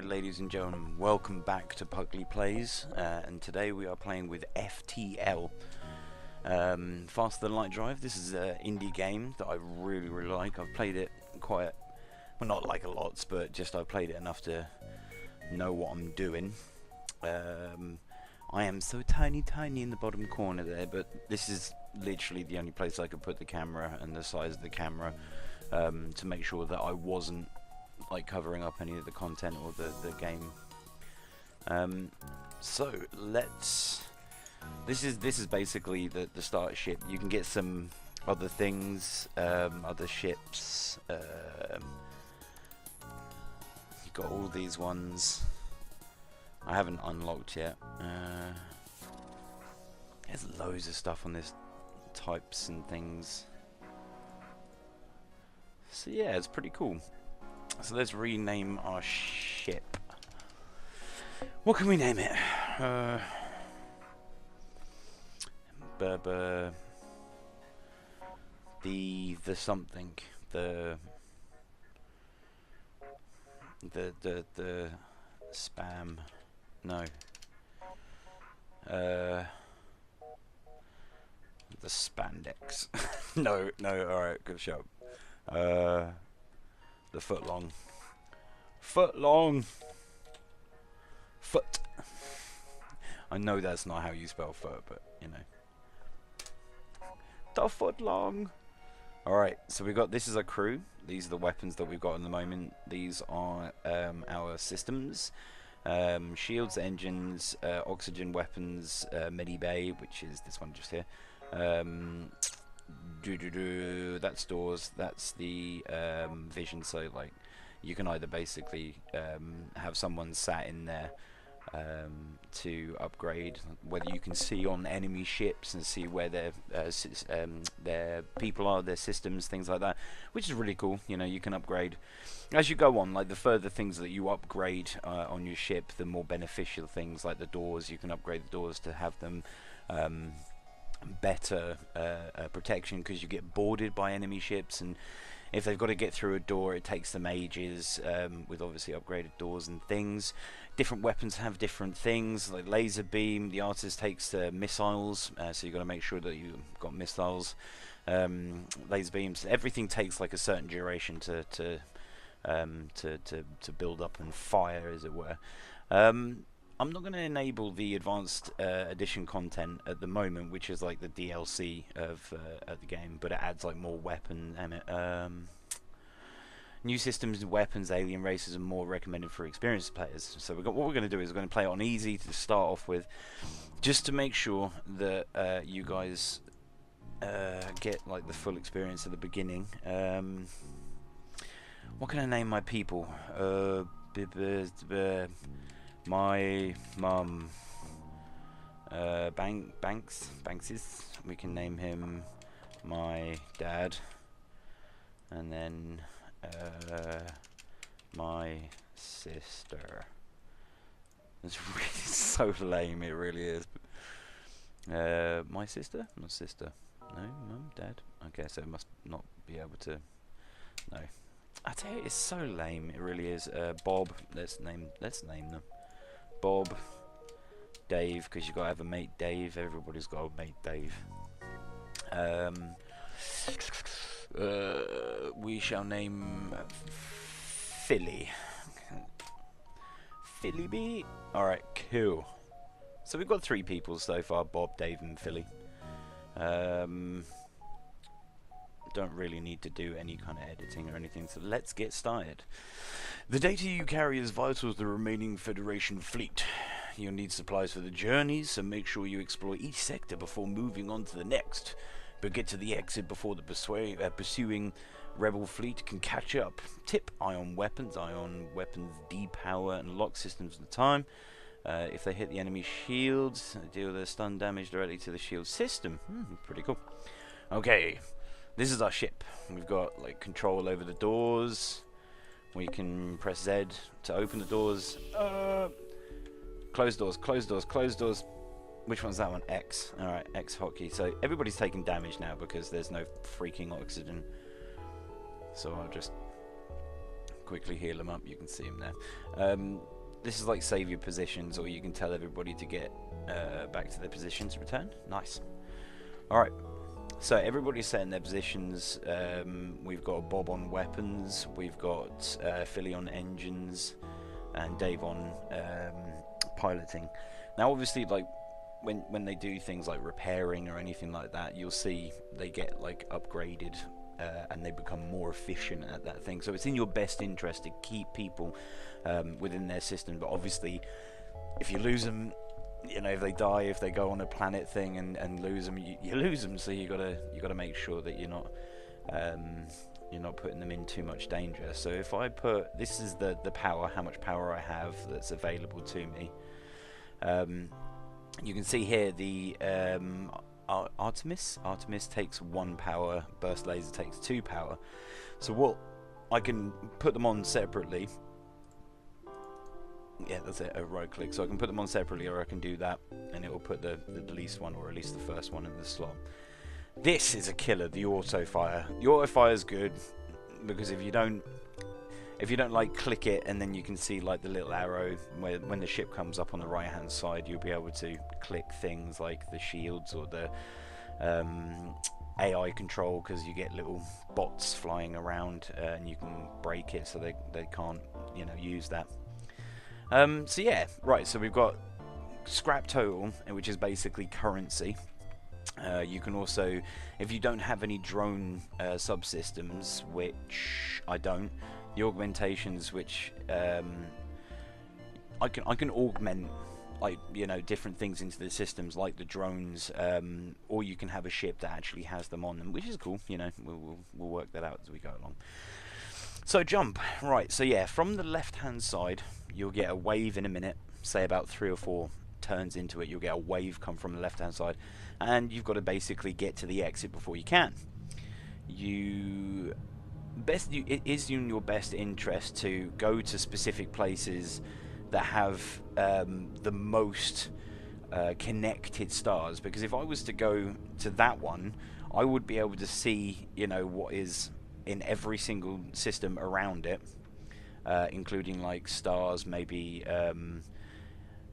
ladies and gentlemen, welcome back to Puggaroo Plays, and today we are playing with FTL, Faster Than Light Drive. This is an indie game that I really like. I've played it quite, well, not like a lot, but just I've played it enough to know what I'm doing. I am so tiny in the bottom corner there, but this is literally the only place I could put the camera and the size of the camera to make sure that I wasn't like covering up any of the content or the game. So let's. This is basically the start ship. You can get some other things, other ships. You've got all these ones. I haven't unlocked yet. There's loads of stuff on this, types and things. So yeah, it's pretty cool. So let's rename our ship. What can we name it? The something. The spam. No. The spandex. no, alright, good show. The footlong. Foot. I know that's not how you spell foot, but you know. The footlong. Alright, so we got, this is our crew. These are the weapons that we've got at the moment. These are our systems. Shields, engines, oxygen weapons, medibay, which is this one just here. That's doors, that's the vision, so like you can either basically have someone sat in there to upgrade, whether you can see on enemy ships and see where their people are, their systems, things like that, which is really cool. You know, you can upgrade as you go on. Like the further things that you upgrade on your ship, the more beneficial things, like the doors, you can upgrade the doors to have them better protection, because you get boarded by enemy ships, and if they've got to get through a door, it takes them ages, with obviously upgraded doors and things. Different weapons have different things, like laser beam. The artist takes missiles, so you've got to make sure that you've got missiles. Laser beams, everything takes like a certain duration to build up and fire, as it were. I'm not going to enable the advanced edition content at the moment, which is like the DLC of the game, but it adds like more weapon and new systems, weapons, alien races, and more recommended for experienced players. So what we're going to do is we're going to play it on easy to start off with, just to make sure that you guys get like the full experience at the beginning. What can I name my people? My mum, Bankses. We can name him my dad, and then my sister. It's really so lame. It really is. My sister, not sister. No, mum, dad. Okay, so it must not be able to. No, I tell you, it's so lame. It really is. Bob. Let's name them. Bob, Dave, because you gotta have a mate Dave. Everybody's got a mate Dave. We shall name Philly. Philly B. Alright, cool. So we've got 3 people so far: Bob, Dave, and Philly. Don't really need to do any kind of editing or anything, so let's get started. The data you carry is vital to the remaining Federation fleet. You'll need supplies for the journey, so make sure you explore each sector before moving on to the next. But get to the exit before the pursuing rebel fleet can catch up. Tip: ion weapons depower and lock systems at the time. If they hit the enemy shields, deal their stun damage directly to the shield system. Pretty cool. Okay, this is our ship. We've got like control over the doors. We can press Z to open the doors. Close doors. Which one's that one? X. Alright, X hotkey. So everybody's taking damage now because there's no freaking oxygen. So I'll just quickly heal them up. You can see them there. this is like save your positions, or you can tell everybody to get back to their positions. Return. Nice. All right. So everybody's set in their positions. We've got Bob on weapons. We've got Philly on engines, and Dave on piloting. Now, obviously, like when they do things like repairing or anything like that, you'll see they get like upgraded and they become more efficient at that thing. So it's in your best interest to keep people within their system. But obviously, if you lose them, you know, if they die, if they go on a planet thing and lose them, you lose them. So you gotta make sure that you're not putting them in too much danger. So if I put, this is the power, how much power I have that's available to me. You can see here the Artemis takes 1 power, burst laser takes 2 power. So what I can put them on separately. Yeah, that's it, a right click. So I can put them on separately, or I can do that, and it will put the least one, or at least the first one, in the slot. This is a killer, the auto fire. The auto fire is good because if you don't like click it, and then you can see like the little arrow when the ship comes up on the right hand side, you'll be able to click things like the shields or the AI control, because you get little bots flying around and you can break it so they can't, you know, use that. So yeah, right, so we've got scrap total, which is basically currency. You can also, if you don't have any drone subsystems, which I don't, the augmentations, which I can augment, like, you know, different things into the systems, like the drones, or you can have a ship that actually has them on them, which is cool. You know, we'll work that out as we go along. So jump, right, so yeah, from the left hand side you'll get a wave in a minute, say about 3 or 4 turns into it, you'll get a wave come from the left hand side, and you've got to basically get to the exit before you can. It is in your best interest to go to specific places that have the most connected stars, because if I was to go to that one, I would be able to see, you know, what is in every single system around it, including like stars, maybe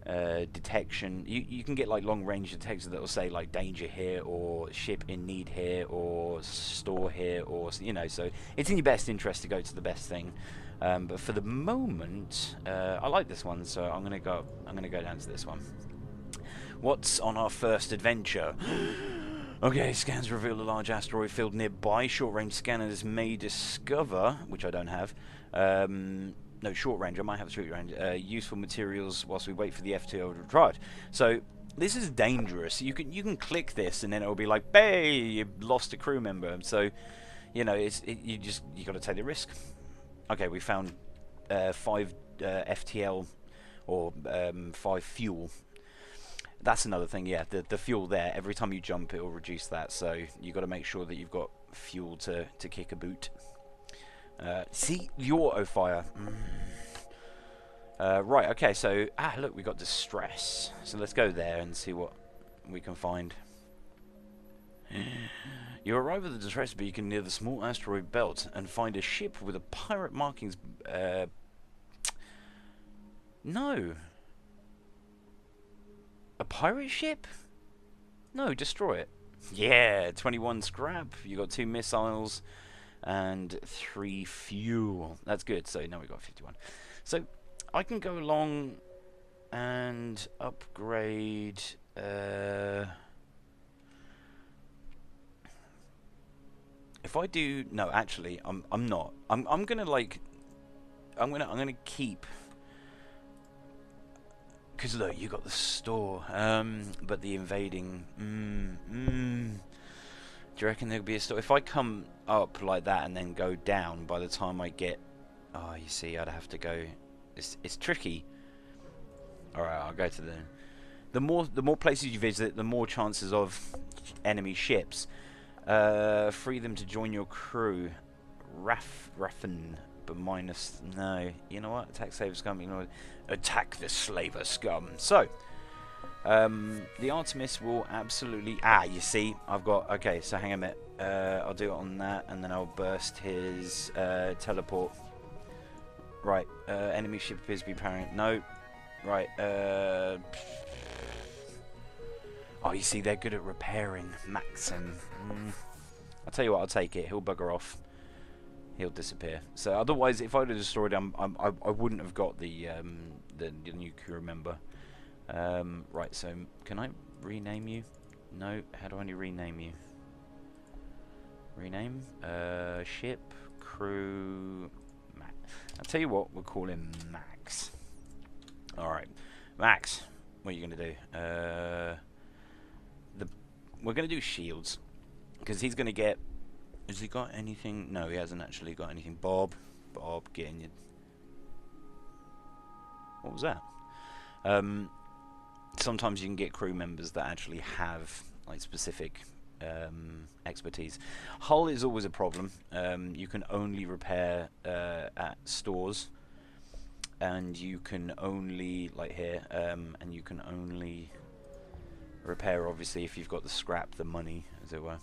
detection. You can get like long range detectors that will say like danger here, or ship in need here, or store here, or, you know, so it's in your best interest to go to the best thing. But for the moment, I like this one, so I'm gonna go down to this one. What's on our first adventure? Okay, scans reveal a large asteroid field nearby. Short-range scanners may discover, which I don't have. No, short range. I might have short range. Useful materials whilst we wait for the FTL to retrieve. So this is dangerous. You can click this, and then it will be like, "Hey, you lost a crew member." So, you know, you got to take the risk. Okay, we found 5 FTL, or 5 fuel. That's another thing, yeah, the fuel there, every time you jump it will reduce that, so you got to make sure that you've got fuel to kick a boot. See, the auto fire. Right, okay, so, look, we got distress. So let's go there and see what we can find. You arrive at the distress beacon near the small asteroid belt and find a ship with a pirate markings. No. A pirate ship? No, destroy it. Yeah, 21 scrap. You got 2 missiles and 3 fuel. That's good. So now we got 51. So I can go along and upgrade. If I do, no, actually, I'm not. I'm gonna like, I'm gonna keep. Because look, you got the store, but the invading. Do you reckon there'll be a store? If I come up like that and then go down, by the time I get, oh, you see, I'd have to go. It's tricky. All right, I'll go to the more places you visit, the more chances of enemy ships. Free them to join your crew. Raffen. But minus, no, you know what, attack slaver scum, you know, attack the slaver scum. So the Artemis will absolutely, you see, I've got, okay, so hang on a minute, I'll do it on that, and then I'll burst his teleport. Right, enemy ship appears to be powering. No. Right, oh, you see, they're good at repairing. Maxim. I'll tell you what, I'll take it. He'll bugger off. He'll disappear. So otherwise, if I'd have destroyed him, I wouldn't have got the nuclear member. Right, so can I rename you? No. How do I rename you? Rename? Ship, crew, Max. I'll tell you what, we'll call him Max. Alright. Max, what are you going to do? We're going to do shields. Because he's going to get... Has he got anything? No, he hasn't actually got anything. Bob, get in your... What was that? Sometimes you can get crew members that actually have like specific expertise. Hull is always a problem. You can only repair at stores, and you can only like here, and you can only repair obviously if you've got the scrap, the money, as it were.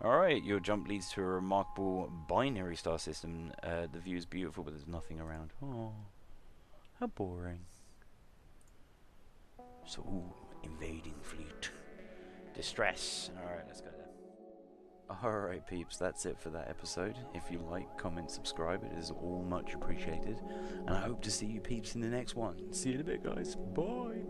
Alright, your jump leads to a remarkable binary star system. The view is beautiful, but there's nothing around. Oh, how boring. So, ooh, invading fleet. Distress. Alright, let's go there. Alright, peeps, that's it for that episode. If you like, comment, subscribe, it is all much appreciated. And I hope to see you peeps in the next one. See you in a bit, guys. Bye.